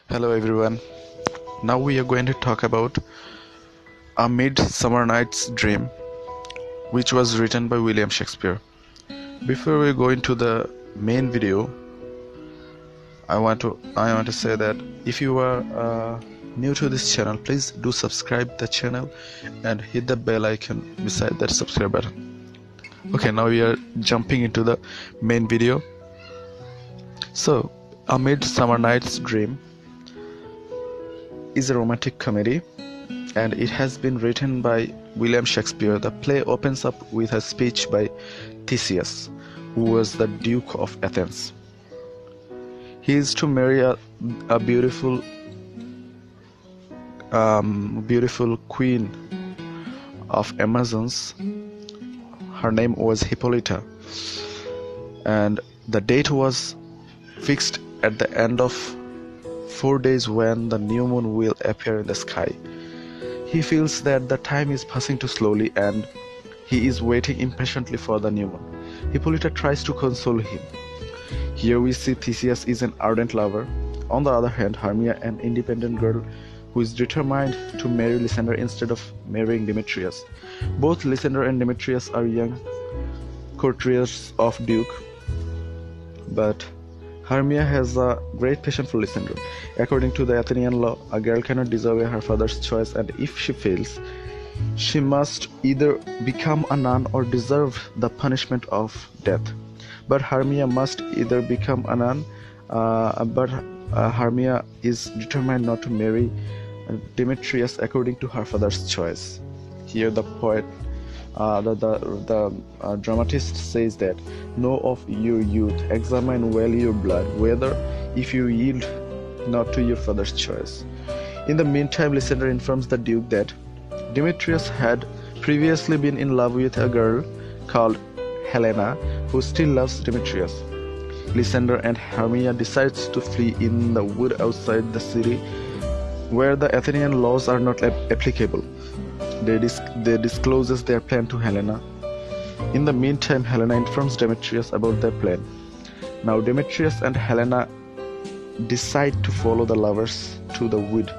Hello everyone. Now we are going to talk about A Midsummer Night's Dream, which was written by William Shakespeare. Before we go into the main video, I want to say that if you are new to this channel, please do subscribe the channel and hit the bell icon beside that subscribe button. Okay, now we are jumping into the main video. So, A Midsummer Night's Dream is a romantic comedy, and it has been written by William Shakespeare. The play opens up with a speech by Theseus, who was the Duke of Athens. He is to marry a beautiful queen of Amazons. Her name was Hippolyta, and the date was fixed at the end of 4 days when the new moon will appear in the sky. He feels that the time is passing too slowly and he is waiting impatiently for the new moon. Hippolyta tries to console him. Here we see Theseus is an ardent lover. On the other hand, Hermia, an independent girl who is determined to marry Lysander instead of marrying Demetrius. Both Lysander and Demetrius are young courtiers of Duke, but Hermia has a great passion for Lysander. According to the Athenian law, a girl cannot disobey her father's choice, and if she fails, she must either become a nun or deserve the punishment of death. But Hermia must either become a nun, but Hermia is determined not to marry Demetrius according to her father's choice. Here the poet, the dramatist says that, "Know of your youth, examine well your blood, whether if you yield not to your father's choice." In the meantime, Lysander informs the Duke that Demetrius had previously been in love with a girl called Helena, who still loves Demetrius. Lysander and Hermia decides to flee in the wood outside the city, where the Athenian laws are not applicable. They discloses their plan to Helena. In the meantime, Helena informs Demetrius about their plan. Now Demetrius and Helena decide to follow the lovers to the wood.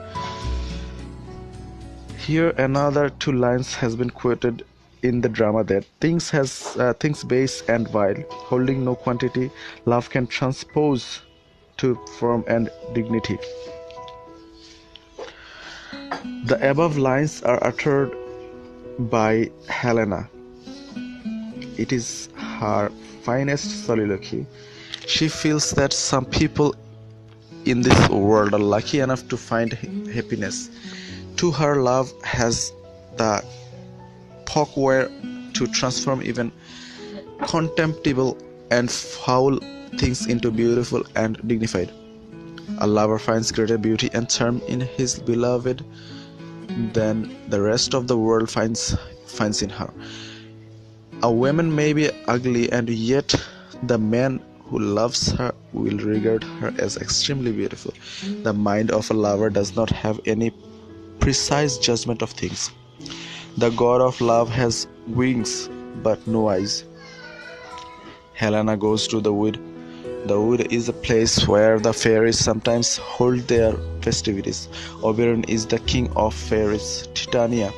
Here another two lines has been quoted in the drama that things base and vile, holding no quantity, love can transpose to form and dignity. The above lines are uttered by Helena. It is her finest soliloquy. She feels that some people in this world are lucky enough to find happiness. To her, love has the power to transform even contemptible and foul things into beautiful and dignified. A lover finds greater beauty and charm in his beloved than the rest of the world finds in her. A woman may be ugly, and yet the man who loves her will regard her as extremely beautiful. The mind of a lover does not have any precise judgment of things. The god of love has wings but no eyes. Helena goes to the wood. The wood is a place where the fairies sometimes hold their festivities. Oberon is the king of fairies. Titania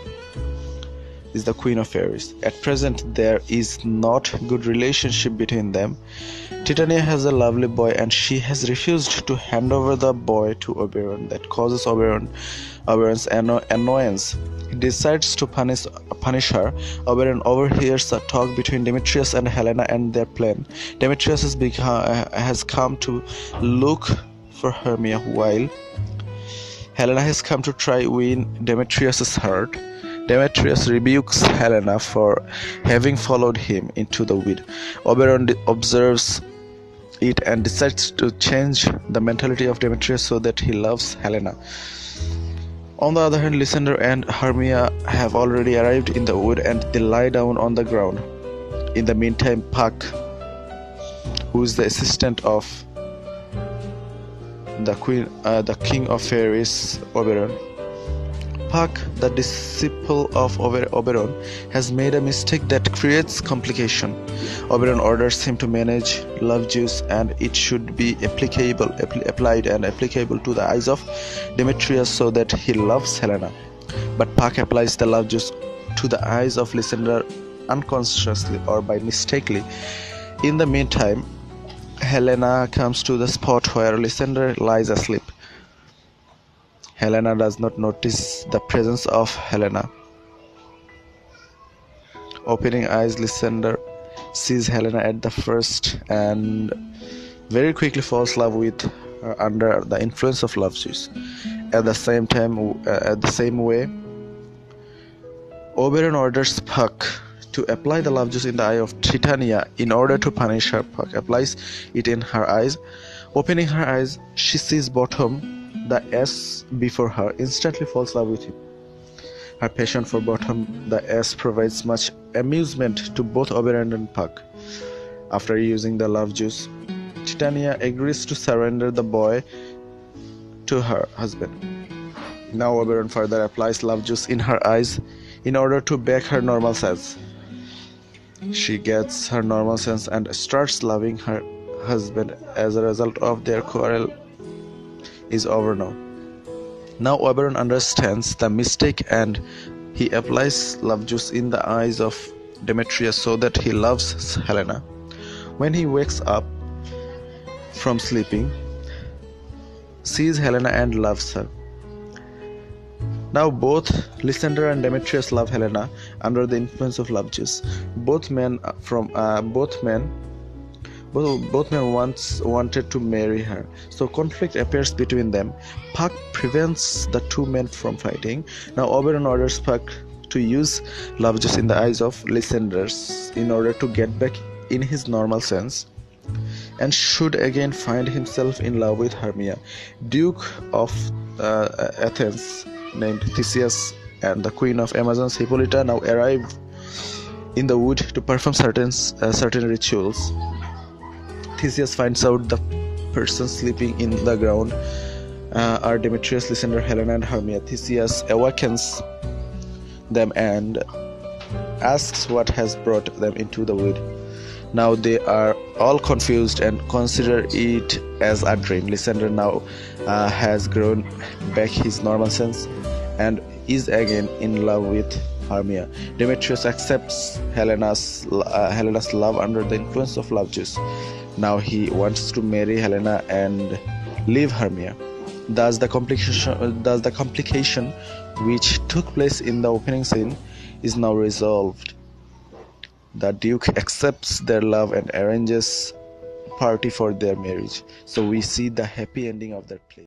is the queen of fairies. At present, there is not good relationship between them. Titania has a lovely boy, and she has refused to hand over the boy to Oberon. That causes Oberon's annoyance. He decides to punish her. Oberon overhears a talk between Demetrius and Helena and their plan. Demetrius has come to look for Hermia, while Helena has come to try win Demetrius's heart. Demetrius rebukes Helena for having followed him into the wood. Oberon observes it and decides to change the mentality of Demetrius so that he loves Helena. On the other hand, Lysander and Hermia have already arrived in the wood and they lie down on the ground. In the meantime, Puck, who is the assistant of the king of fairies, Oberon, Puck, the disciple of Oberon, has made a mistake that creates complication. Oberon orders him to manage love juice, and it should be applied and applicable to the eyes of Demetrius so that he loves Helena. But Puck applies the love juice to the eyes of Lysander unconsciously or by mistakenly. In the meantime, Helena comes to the spot where Lysander lies asleep. Helena does not notice the presence of Helena. Opening eyes, Lysander sees Helena at the first and very quickly falls in love with her under the influence of love juice. At the same way, Oberon orders Puck to apply the love juice in the eye of Titania in order to punish her. Puck applies it in her eyes. Opening her eyes, she sees Bottom, the ass before her, instantly falls in love with him. Her passion for Bottom, the ass, provides much amusement to both Oberon and Puck. After using the love juice, Titania agrees to surrender the boy to her husband. Now Oberon further applies love juice in her eyes in order to back her normal sense. She gets her normal sense and starts loving her husband. As a result of their quarrel is over now. Now Oberon understands the mistake and he applies love juice in the eyes of Demetrius so that he loves Helena. When he wakes up from sleeping, sees Helena and loves her. Now both Lysander and Demetrius love Helena under the influence of love juice. Both men once wanted to marry her, so conflict appears between them. Puck prevents the two men from fighting. Now Oberon orders Puck to use love juice in the eyes of Lysander in order to get back in his normal sense and should again find himself in love with Hermia. Duke of Athens named Theseus and the Queen of Amazons Hippolyta now arrive in the wood to perform certain rituals. Theseus finds out the persons sleeping in the ground are Demetrius, Lysander, Helena, and Hermia. Theseus awakens them and asks what has brought them into the wood. Now they are all confused and consider it as a dream. Lysander now has grown back his normal sense and is again in love with Hermia. Demetrius accepts Helena's love under the influence of love juice. Now he wants to marry Helena and leave Hermia. Thus the complication which took place in the opening scene is now resolved. The Duke accepts their love and arranges a party for their marriage. So we see the happy ending of that play.